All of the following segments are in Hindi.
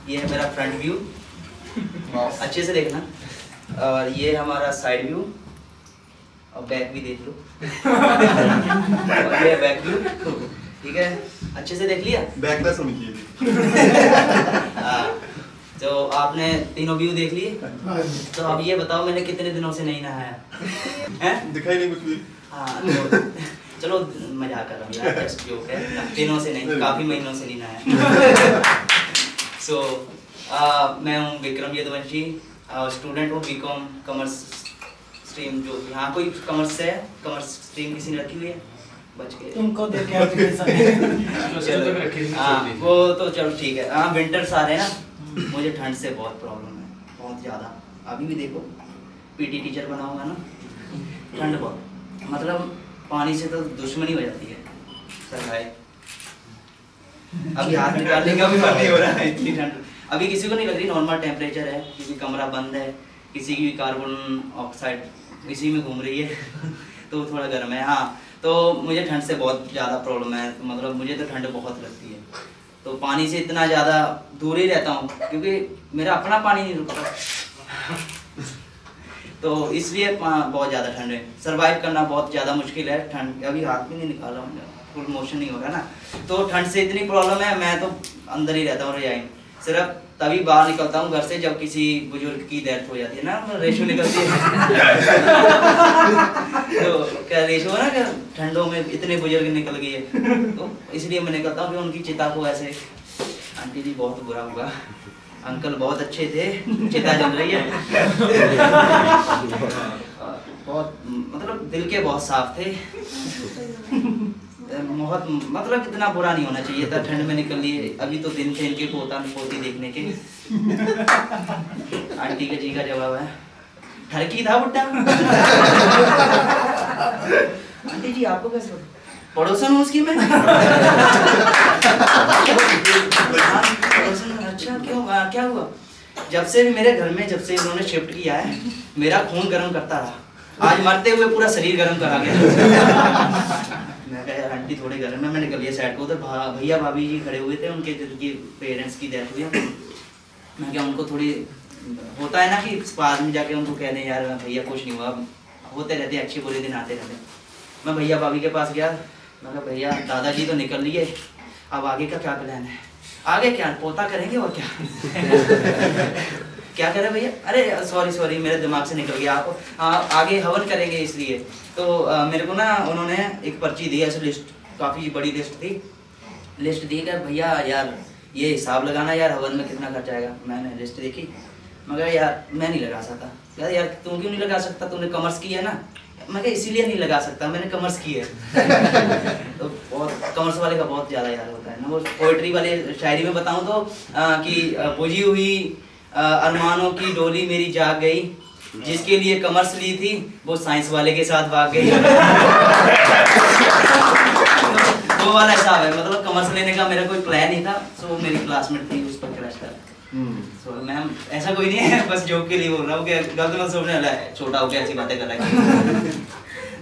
ये है मेरा फ्रंट व्यू, अच्छे से देखना। और ये हमारा साइड व्यू और बैक भी देख लो। और ये बैक व्यू, ठीक है, अच्छे से देख लिया। बैक ना समझिए। तो आपने तीनों व्यू देख लिए। तो अब ये बताओ मैंने कितने दिनों से नहीं नहाया है? दिखाई नहीं कुछ भी। हाँ तो चलो मजाक कर रहा हूँ यार, जस्ट जोक है। दिनों से नहीं, काफी महीनों से नहीं नहाया। सो मैं हूँ विक्रम यदुवंशी, स्टूडेंट हूँ बीकॉम कॉमर्स स्ट्रीम। जो यहाँ कोई कॉमर्स से है, कॉमर्स स्ट्रीम किसी ने रखी हुई है? बच के तुमको देख के हाँ वो तो चलो ठीक है। हाँ विंटर्स आ रहे हैं ना, मुझे ठंड से बहुत प्रॉब्लम है, बहुत ज़्यादा। अभी भी देखो पीटी टीचर बना हुआ ना, ठंड बहुत, मतलब पानी से तो दुश्मनी हो जाती है सर भाई। अभी हाथ निकालने का भी मन नहीं हो रहा है, इतनी ठंड। अभी किसी को नहीं लग रही, नॉर्मल टेम्परेचर है, क्योंकि कमरा बंद है, किसी की भी कार्बन ऑक्साइड इसी में घूम रही है तो थोड़ा गर्म है। हाँ तो मुझे ठंड से बहुत ज़्यादा प्रॉब्लम है, तो मतलब मुझे तो ठंड बहुत लगती है, तो पानी से इतना ज़्यादा दूर ही रहता हूँ, क्योंकि मेरा अपना पानी नहीं रुकता। तो इसलिए बहुत ज़्यादा ठंड है, सर्वाइव करना बहुत ज़्यादा मुश्किल है। ठंड अभी हाथ भी नहीं निकाल रहा हूँ, फुल मोशन नहीं हो रहा ना, तो ठंड से इतनी प्रॉब्लम है। मैं तो अंदर ही रहता हूँ रजाई में, सिर्फ तभी बाहर निकलता हूँ घर से जब किसी बुजुर्ग की डेथ हो जाती है ना, रेशो निकलती है। तो क्या रेशो है ना, क्या ठंडों में इतने बुजुर्ग निकल गई है, तो इसलिए मैं निकलता हूँ कि उनकी चिता को ऐसे। आंटी जी बहुत बुरा हुआ, अंकल बहुत अच्छे थे, चिता जल रही है। बहुत मतलब दिल के बहुत साफ थे, बहुत मतलब इतना बुरा नहीं होना चाहिए था। ठंड में निकल लिए, अभी तो दिन थे इनके पोता पोती देखने के। आंटी के जी का जवाब है ठरकी था बुड्ढा। आंटी जी आपको कैसे पड़ोसन हूँ उसकी मैं? पड़ोसन, अच्छा क्यों, क्या हुआ? जब से भी मेरे घर में, जब से उन्होंने शिफ्ट किया है, मेरा खून गर्म करता रहा, आज मरते हुए पूरा शरीर गर्म करा गया। मैं कहा आंटी थोड़े गर्म है, मैं निकल लिया साइड को। उधर भैया भाभी जी खड़े हुए थे, उनके जिनकी पेरेंट्स की डेथ हुई है। मैं क्या उनको थोड़ी होता है ना कि बाद में जाके उनको कह दें यार भैया कुछ नहीं हुआ, होते रहते अच्छे बुरे दिन आते रहते। मैं भैया भाभी के पास गया, मैं कहा भैया दादाजी तो निकल लिए, अब आगे का क्या प्लान है? आगे क्या पोता करेंगे और क्या? क्या करें भैया? अरे सॉरी मेरे दिमाग से निकल गया। आप आगे हवन करेंगे इसलिए। तो मेरे को ना उन्होंने एक पर्ची दी, ऐसे लिस्ट, काफ़ी बड़ी लिस्ट थी, लिस्ट दी कि भैया यार ये हिसाब लगाना यार हवन में कितना खर्च आएगा। मैंने लिस्ट देखी, मगर यार मैं नहीं लगा सकता। यार तू क्यों नहीं लगा सकता, तूने कॉमर्स की है ना? मैं क्या इसीलिए नहीं लगा सकता, मैंने कॉमर्स की है। तो बहुत कॉमर्स वाले का बहुत ज़्यादा यार होता है ना। वो पोइट्री वाले शायरी में बताऊँ तो कि बुझी हुई अरमानों की डोली मेरी जाग गई, जिसके लिए कॉमर्स ली थी वो साइंस वाले के साथ भाग गई। वो वाला हिसाब है, मतलब कॉमर्स लेने का मेरा कोई प्लान नहीं था। सो मेरी क्लासमेट थी, उस पर क्रश था। सो मैम ऐसा कोई नहीं है, बस जोक के लिए बोल रहा हूँ कि गलत मत सोचने वाला है, छोटा होकर ऐसी बातें कर रहा है।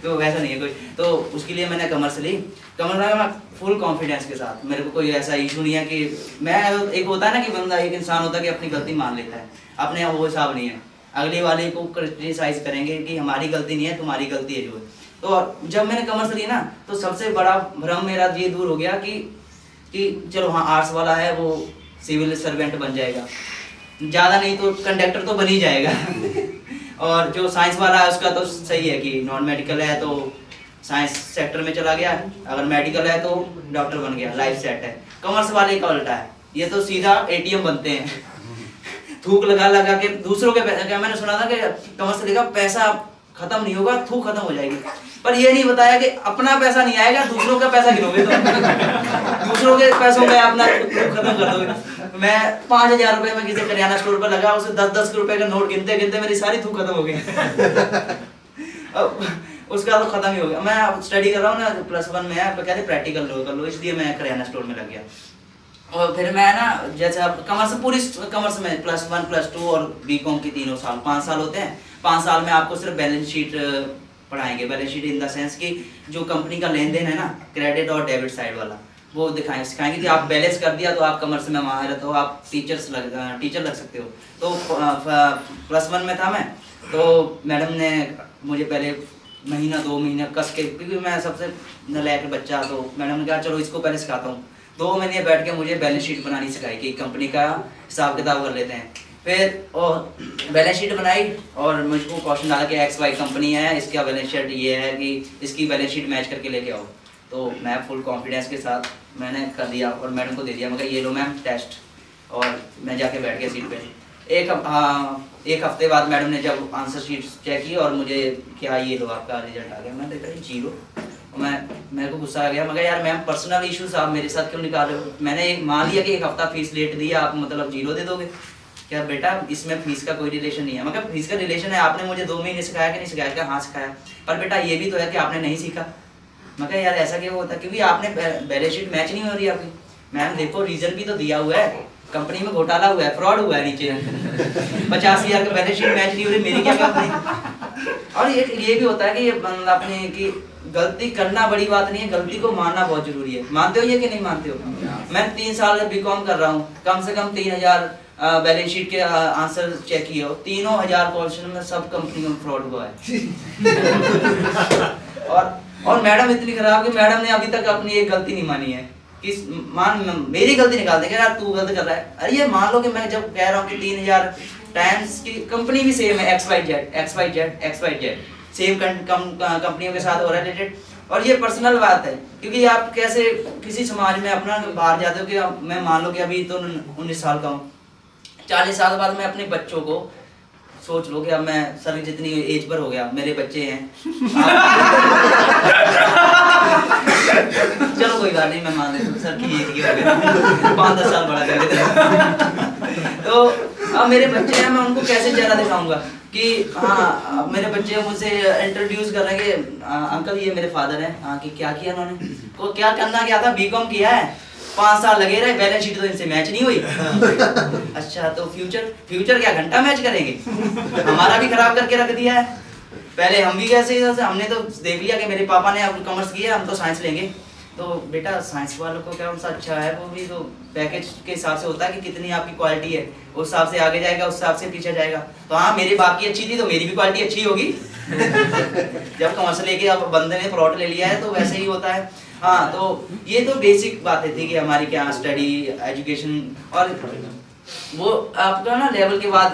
तो वैसा नहीं है कोई। तो उसके लिए मैंने कॉमर्स ली। कॉमर्स में फुल कॉन्फिडेंस के साथ, मेरे को कोई ऐसा इशू नहीं है कि मैं, एक होता है ना कि बंदा, एक इंसान होता है कि अपनी गलती मान लेता है, अपने वो हिसाब नहीं है, अगले वाले को क्रिटिसाइज करेंगे कि हमारी गलती नहीं है तुम्हारी गलती है जो है। तो जब मैंने कॉमर्स ली ना, तो सबसे बड़ा भ्रम मेरा ये दूर हो गया कि चलो हाँ आर्ट्स वाला है वो सिविल सर्वेंट बन जाएगा, ज़्यादा नहीं तो कंडक्टर तो बन ही जाएगा। और जो साइंस वाला है उसका तो सही है कि नॉन मेडिकल है तो साइंस सेक्टर में चला गया, अगर मेडिकल है तो डॉक्टर बन गया, लाइफ सेट है। कॉमर्स वाले का उल्टा है, ये तो सीधा एटीएम बनते हैं। थूक लगा लगा के दूसरों के पैसे, क्या मैंने सुना था कि कॉमर्स लेगा पैसा खत्म नहीं होगा, थूक खत्म हो जाएगी, पर ये नहीं बताया कि अपना पैसा नहीं आएगा, दूसरों का पैसा गिनोगे तो दूसरों के पैसों में अपना खत्म कर दोगे। मैं 5000 रुपए में किसी करियाना स्टोर पर लगा, उसे 10-10 रुपए का नोट गिनते गिनते मेरी सारी थूक खत्म हो गई। उसका तो खत्म ही हो गया। मैं स्टडी कर रहा हूँ ना, +1 में है, कहते प्रैक्टिकल कर लो, इसलिए मैं करियाना स्टोर में लग गया। और फिर मैं ना जैसे अब कॉमर्स, पूरी कॉमर्स में +1 +2 और बीकॉम की तीनों साल 5 साल होते हैं। 5 साल में आपको सिर्फ बैलेंस शीट पढ़ाएंगे, balance sheet in the sense कि जो कंपनी का लेन देन है ना, क्रेडिट और डेबिट साइड वाला, वो सिखाएंगे कि आप बैलेंस कर दिया तो आप कॉमर्स में माहिर हो, आप टीचर लग सकते हो। तो +1 में था मैं, तो मैडम ने मुझे पहले महीना 2 महीने कस के, क्योंकि मैं सबसे नलायक बच्चा, तो मैडम ने कहा चलो इसको पहले सिखाता हूँ। 2 महीने बैठ के मुझे बैलेंस शीट बनानी सिखाई कि कंपनी का हिसाब किताब कर लेते हैं। फिर बैलेंस शीट बनाई और मुझको क्वेश्चन डाला कि XY कंपनी है, इसका बैलेंस शीट ये है कि इसकी बैलेंस शीट मैच करके लेके आओ। तो मैं फुल कॉन्फिडेंस के साथ मैंने कर दिया और मैडम को दे दिया। मैं कहा ये लो मैम टेस्ट, और मैं जाके बैठ गया सीट पे। एक हफ्ते बाद मैडम ने जब आंसर शीट चेक की और मुझे क्या ये लो आपका रिजल्ट आ गया, मैं देखा 0। मेरे को गुस्सा आ गया। मैं कहा यार मैम पर्सनल इश्यूज आप मेरे साथ क्यों निकाल रहे हो? मैंने मान लिया कि 1 हफ्ता फीस लेट दी, आप मतलब 0 दे दोगे क्या? बेटा इसमें फीस का कोई रिलेशन नहीं है। मैं कहा फीस का रिलेशन है, आपने मुझे 2 महीने सिखाया कि नहीं सिखाया? क्या हाँ सिखाया, पर बेटा ये भी तो है कि आपने नहीं सीखा। मैं कहा यार ऐसा क्यों होता है? क्योंकि आपने बैलेंस शीट मैच नहीं हो रही आपकी। मैम देखो रीजन भी तो दिया हुआ है, कंपनी में घोटाला हुआ है, फ्रॉड हुआ है नीचे 50,000 का बैलेंस शीट मैच नहीं हो रही, मेरी क्या कंपनी। और ये भी होता है कि ये अपने की गलती करना बड़ी बात नहीं है, गलती को मानना बहुत जरूरी है। मानते हो ये कि नहीं मानते हो? मैं 3 साल BCom कर रहा हूँ, कम से कम 3000 बैलेंस शीट के आंसर चेक किए हो। 3000 क्वेश्चन में सब कंपनी में फ्रॉड हुआ है। और मैडम इतनी खराब कि मैडम ने अभी तक अपनी एक गलती नहीं मानी है कि मेरी गलती निकाल देंगे यार तू गलत कर रहा है। अरे ये मान लो कि मैं जब कह रहा हूँ कि 3000 टाइम्स की कंपनी भी सेम है, XYZ सेम कंपनियों के साथ हो रहा है रिलेटेड। और ये पर्सनल बात है, क्योंकि आप कैसे किसी समाज में अपना बाहर जाते हो कि मैं मान लो कि अभी तो 19 साल का हूँ, 40 साल बाद मैं अपने बच्चों को सोच लो कि अब मैं सर जितनी एज पर हो गया, मेरे बच्चे हैं चलो कोई बात नहीं, मैं मान लेता हूँ सर की एज की हो गया, 5-10 साल बड़ा कर लेते। तो अब मेरे बच्चे हैं, मैं उनको कैसे चेहरा दिखाऊंगा कि हाँ मेरे बच्चे मुझसे इंट्रोड्यूस कर रहे हैं कि अंकल ये मेरे फादर हैं। हाँ कि क्या किया उन्होंने, को क्या करना क्या था, BCom किया है, 5 साल लगे रहे, बैलेंस शीट तो इनसे मैच नहीं हुई। अच्छा तो फ्यूचर क्या घंटा मैच करेंगे? हमारा भी खराब करके रख दिया है। पहले हम भी कैसे हमने तो देख लिया कि मेरे पापा ने अब कॉमर्स किया, हम तो साइंस लेंगे। तो बेटा साइंस वालों को क्या उनसे अच्छा है, वो भी तो पैकेज के हिसाब से होता है कि कितनी आपकी क्वालिटी है, उस हिसाब से आगे जाएगा, उस हिसाब से पीछे जाएगा। तो हाँ मेरी बाप की अच्छी थी तो मेरी भी क्वालिटी अच्छी होगी। जब कॉमर्स लेके अब बंदे ने प्लॉट ले लिया है तो वैसे ही होता है। हाँ तो ये तो बेसिक बातें थी कि हमारी क्या स्टडी एजुकेशन, और वो आपका ना लेवल के बाद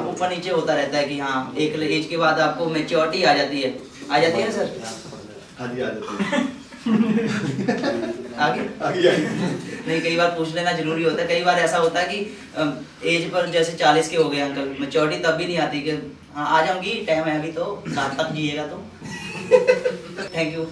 ऊपर नीचे होता रहता है कि हाँ एक एज के बाद आपको मैच्योरिटी आ जाती है ना सर? हाँ जी आ जाती है। आगे नहीं, कई बार पूछ लेना जरूरी होता है। कई बार ऐसा होता है कि एज पर जैसे 40 के हो गए अंकल, मैच्योरिटी तब भी नहीं आती कि हाँ आ जाऊंगी, टाइम है अभी तो, 7 तक जिएगा तो। Thank you.